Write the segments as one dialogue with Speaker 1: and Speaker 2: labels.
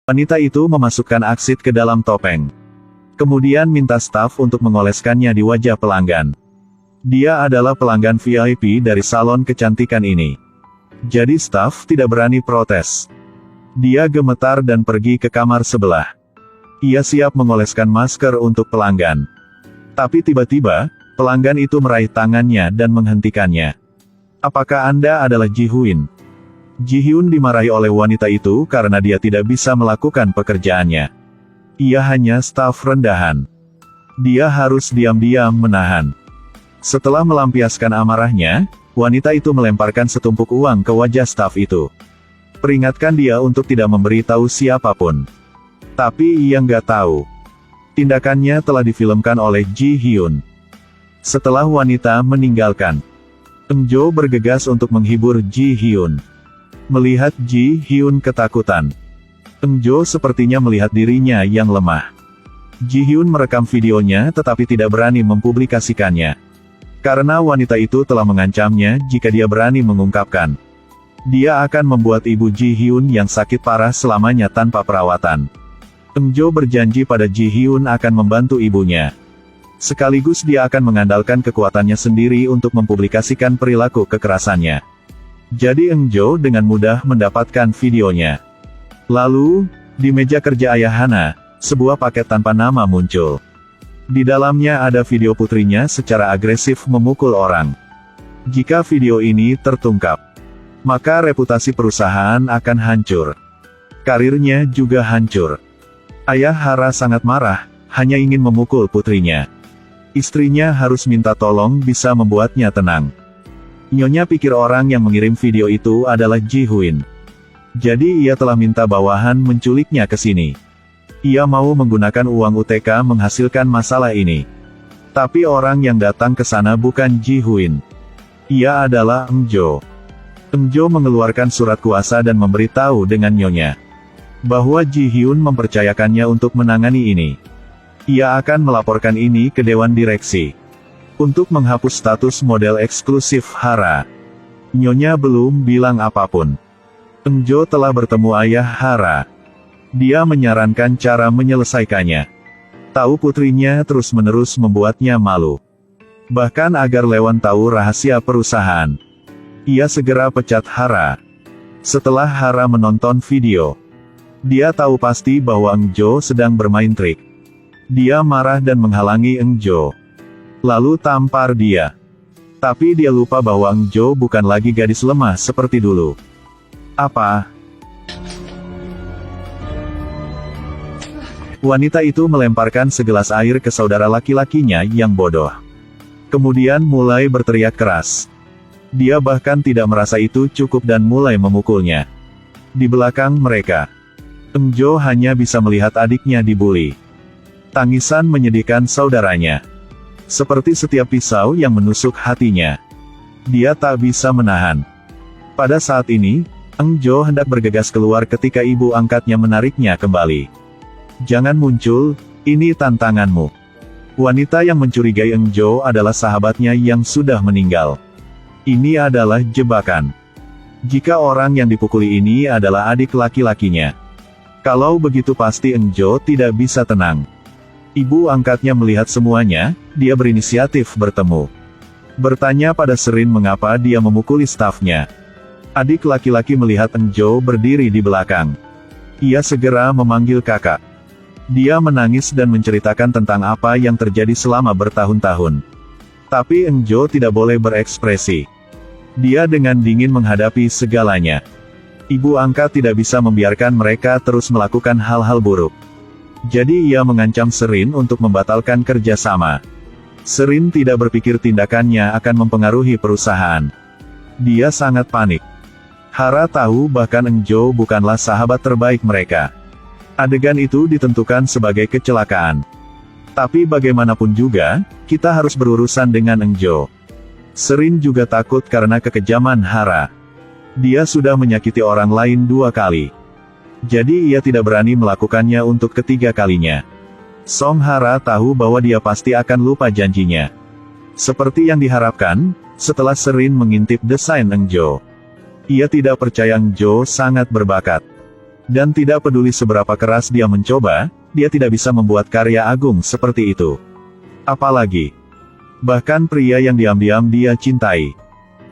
Speaker 1: Wanita itu memasukkan aksid ke dalam topeng. Kemudian minta staf untuk mengoleskannya di wajah pelanggan. Dia adalah pelanggan VIP dari salon kecantikan ini. Jadi staf tidak berani protes. Dia gemetar dan pergi ke kamar sebelah. Ia siap mengoleskan masker untuk pelanggan. Tapi tiba-tiba, pelanggan itu meraih tangannya dan menghentikannya. Apakah Anda adalah Ji Hyun? Ji Hyun dimarahi oleh wanita itu karena dia tidak bisa melakukan pekerjaannya. Ia hanya staf rendahan. Dia harus diam-diam menahan. Setelah melampiaskan amarahnya, wanita itu melemparkan setumpuk uang ke wajah staf itu. Peringatkan dia untuk tidak memberitahu siapapun. Tapi ia nggak tahu. Tindakannya telah difilmkan oleh Ji Hyun. Setelah wanita meninggalkan, Eun Jo bergegas untuk menghibur Ji Hyun. Melihat Ji Hyun ketakutan, Eun Jo sepertinya melihat dirinya yang lemah. Ji Hyun merekam videonya tetapi tidak berani mempublikasikannya. Karena wanita itu telah mengancamnya jika dia berani mengungkapkan. Dia akan membuat ibu Ji Hyun yang sakit parah selamanya tanpa perawatan. Eun Jo berjanji pada Ji Hyun akan membantu ibunya. Sekaligus dia akan mengandalkan kekuatannya sendiri untuk mempublikasikan perilaku kekerasannya. Jadi Eun Jo dengan mudah mendapatkan videonya. Lalu, di meja kerja Ayah Hana, sebuah paket tanpa nama muncul. Di dalamnya ada video putrinya secara agresif memukul orang. Jika video ini tertungkap, maka reputasi perusahaan akan hancur. Karirnya juga hancur. Ayah Hara sangat marah, hanya ingin memukul putrinya. Istrinya harus minta tolong bisa membuatnya tenang. Nyonya pikir orang yang mengirim video itu adalah Ji Hyun. Jadi ia telah minta bawahan menculiknya ke sini. Ia mau menggunakan uang UTK menghasilkan masalah ini. Tapi orang yang datang ke sana bukan Ji Hyun. Ia adalah Eun Jo. Eun Jo mengeluarkan surat kuasa dan memberitahu dengan Nyonya bahwa Ji Hyun mempercayakannya untuk menangani ini. Ia akan melaporkan ini ke Dewan Direksi untuk menghapus status model eksklusif Hara. Nyonya belum bilang apapun. Eun Jo telah bertemu Ayah Hara. Dia menyarankan cara menyelesaikannya. Tahu putrinya terus-menerus membuatnya malu. Bahkan agar Lewan tahu rahasia perusahaan. Ia segera pecat Hara. Setelah Hara menonton video, dia tahu pasti bahwa Eun Jo sedang bermain trik. Dia marah dan menghalangi Eun Jo. Lalu tampar dia. Tapi dia lupa bahwa Eun Jo bukan lagi gadis lemah seperti dulu. Apa? Wanita itu melemparkan segelas air ke saudara laki-lakinya yang bodoh. Kemudian mulai berteriak keras. Dia bahkan tidak merasa itu cukup dan mulai memukulnya. Di belakang mereka, Eun Jo hanya bisa melihat adiknya dibuli. Tangisan menyedihkan saudaranya. Seperti setiap pisau yang menusuk hatinya. Dia tak bisa menahan. Pada saat ini, Eun Jo hendak bergegas keluar ketika ibu angkatnya menariknya kembali. Jangan muncul, ini tantanganmu. Wanita yang mencurigai Eun Jo adalah sahabatnya yang sudah meninggal. Ini adalah jebakan. Jika orang yang dipukuli ini adalah adik laki-lakinya. Kalau begitu pasti Eun Jo tidak bisa tenang. Ibu angkatnya melihat semuanya, dia berinisiatif bertemu. Bertanya pada Serin mengapa dia memukuli stafnya. Adik laki-laki melihat Eun Jo berdiri di belakang. Ia segera memanggil kakak. Dia menangis dan menceritakan tentang apa yang terjadi selama bertahun-tahun. Tapi Eun Jo tidak boleh berekspresi. Dia dengan dingin menghadapi segalanya. Ibu angkat tidak bisa membiarkan mereka terus melakukan hal-hal buruk. Jadi ia mengancam Serin untuk membatalkan kerjasama. Serin tidak berpikir tindakannya akan mempengaruhi perusahaan. Dia sangat panik. Hara tahu bahkan Eun Jo bukanlah sahabat terbaik mereka. Adegan itu ditentukan sebagai kecelakaan. Tapi bagaimanapun juga, kita harus berurusan dengan Eun Jo. Serin juga takut karena kekejaman Hara. Dia sudah menyakiti orang lain 2 kali. Jadi ia tidak berani melakukannya untuk ketiga kalinya. Song Hara tahu bahwa dia pasti akan lupa janjinya. Seperti yang diharapkan, setelah Serin mengintip desain Eun Jo. Ia tidak percaya Eun Jo sangat berbakat. Dan tidak peduli seberapa keras dia mencoba, dia tidak bisa membuat karya agung seperti itu. Apalagi, bahkan pria yang diam-diam dia cintai.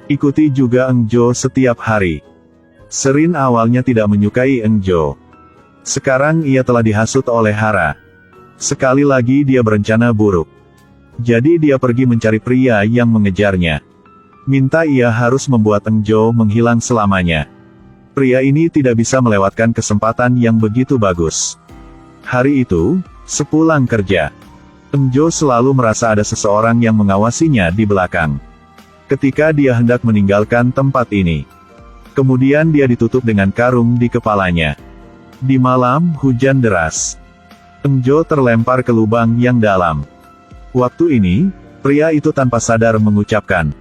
Speaker 1: Ikuti juga Eng Jo setiap hari. Serin awalnya tidak menyukai Eng Jo. Sekarang ia telah dihasut oleh Hara. Sekali lagi dia berencana buruk. Jadi dia pergi mencari pria yang mengejarnya. Minta ia harus membuat Eng Jo menghilang selamanya. Pria ini tidak bisa melewatkan kesempatan yang begitu bagus. Hari itu, sepulang kerja, Eng Jo selalu merasa ada seseorang yang mengawasinya di belakang. Ketika dia hendak meninggalkan tempat ini, kemudian dia ditutup dengan karung di kepalanya. Di malam hujan deras, Eng Jo terlempar ke lubang yang dalam. Waktu ini, pria itu tanpa sadar mengucapkan,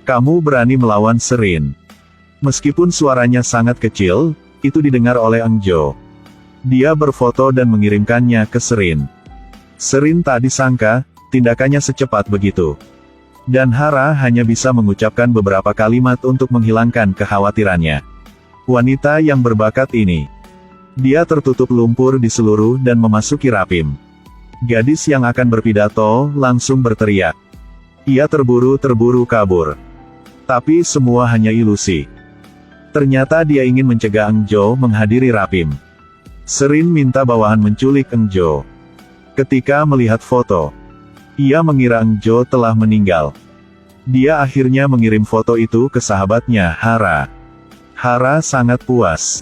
Speaker 1: "Kamu berani melawan Serin." Meskipun suaranya sangat kecil, itu didengar oleh Eng Jo. Dia berfoto dan mengirimkannya ke Serin. Serin tak disangka, tindakannya secepat begitu. Dan Hara hanya bisa mengucapkan beberapa kalimat untuk menghilangkan kekhawatirannya. Wanita yang berbakat ini. Dia tertutup lumpur di seluruh dan memasuki rapim. Gadis yang akan berpidato langsung berteriak. Ia terburu-terburu kabur. Tapi semua hanya ilusi. Ternyata dia ingin mencegah Eng Jo menghadiri rapim. Serin minta bawahan menculik Eng Jo. Ketika melihat foto, ia mengira Eng Jo telah meninggal. Dia akhirnya mengirim foto itu ke sahabatnya, Hara. Hara sangat puas.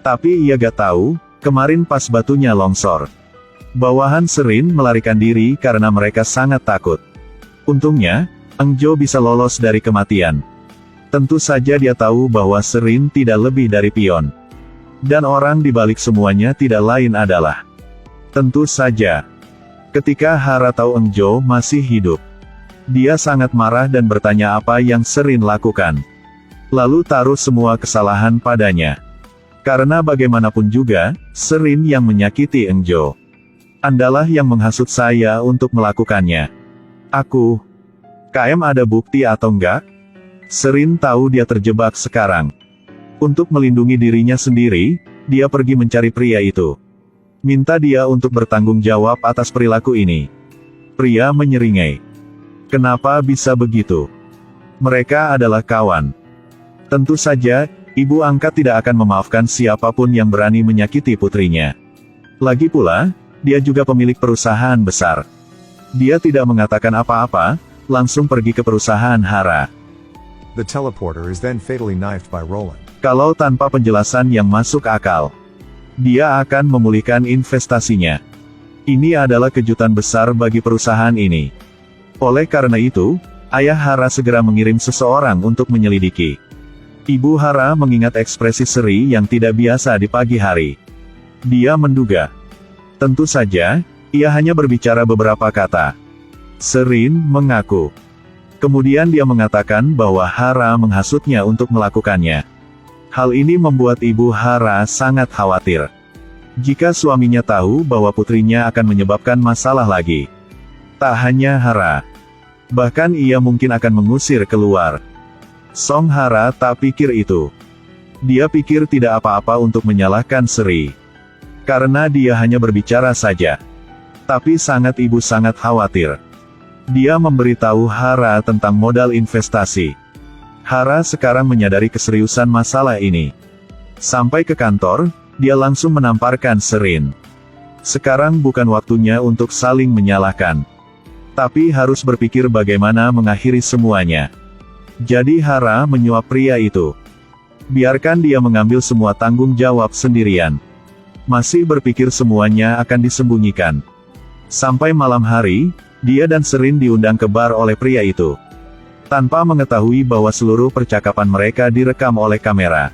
Speaker 1: Tapi ia gak tahu, kemarin pas batunya longsor, bawahan Serin melarikan diri karena mereka sangat takut. Untungnya, Eng Jo bisa lolos dari kematian. Tentu saja dia tahu bahwa Serin tidak lebih dari pion. Dan orang di balik semuanya tidak lain adalah, tentu saja, ketika Hara tahu Eng Jo masih hidup, dia sangat marah dan bertanya apa yang Serin lakukan. Lalu taruh semua kesalahan padanya. Karena bagaimanapun juga, Serin yang menyakiti Eng Jo. Andalah yang menghasut saya untuk melakukannya. KM ada bukti atau enggak? Serin tahu dia terjebak sekarang. Untuk melindungi dirinya sendiri, dia pergi mencari pria itu. Minta dia untuk bertanggung jawab atas perilaku ini. Pria menyeringai. Kenapa bisa begitu? Mereka adalah kawan. Tentu saja, ibu angkat tidak akan memaafkan siapapun yang berani menyakiti putrinya. Lagi pula, dia juga pemilik perusahaan besar. Dia tidak mengatakan apa-apa, langsung pergi ke perusahaan Hara.
Speaker 2: The teleporter is then fatally knifed by Roland.
Speaker 1: Kalau tanpa penjelasan yang masuk akal, dia akan memulihkan investasinya. Ini adalah kejutan besar bagi perusahaan ini. Oleh karena itu, ayah Hara segera mengirim seseorang untuk menyelidiki. Ibu Hara mengingat ekspresi Seri yang tidak biasa di pagi hari. Dia menduga. Tentu saja, ia hanya berbicara beberapa kata. Serin mengaku. Kemudian dia mengatakan bahwa Hara menghasutnya untuk melakukannya. Hal ini membuat ibu Hara sangat khawatir. Jika suaminya tahu bahwa putrinya akan menyebabkan masalah lagi. Tak hanya Hara. Bahkan ia mungkin akan mengusir keluar. Song Hara tak pikir itu. Dia pikir tidak apa-apa untuk menyalahkan Seri. Karena dia hanya berbicara saja. Tapi ibu sangat khawatir. Dia memberitahu Hara tentang modal investasi. Hara sekarang menyadari keseriusan masalah ini. Sampai ke kantor, dia langsung menamparkan Serin. Sekarang bukan waktunya untuk saling menyalahkan. Tapi harus berpikir bagaimana mengakhiri semuanya. Jadi Hara menyuap pria itu. Biarkan dia mengambil semua tanggung jawab sendirian. Masih berpikir semuanya akan disembunyikan. Sampai malam hari, dia dan Serin diundang ke bar oleh pria itu. Tanpa mengetahui bahwa seluruh percakapan mereka direkam oleh kamera.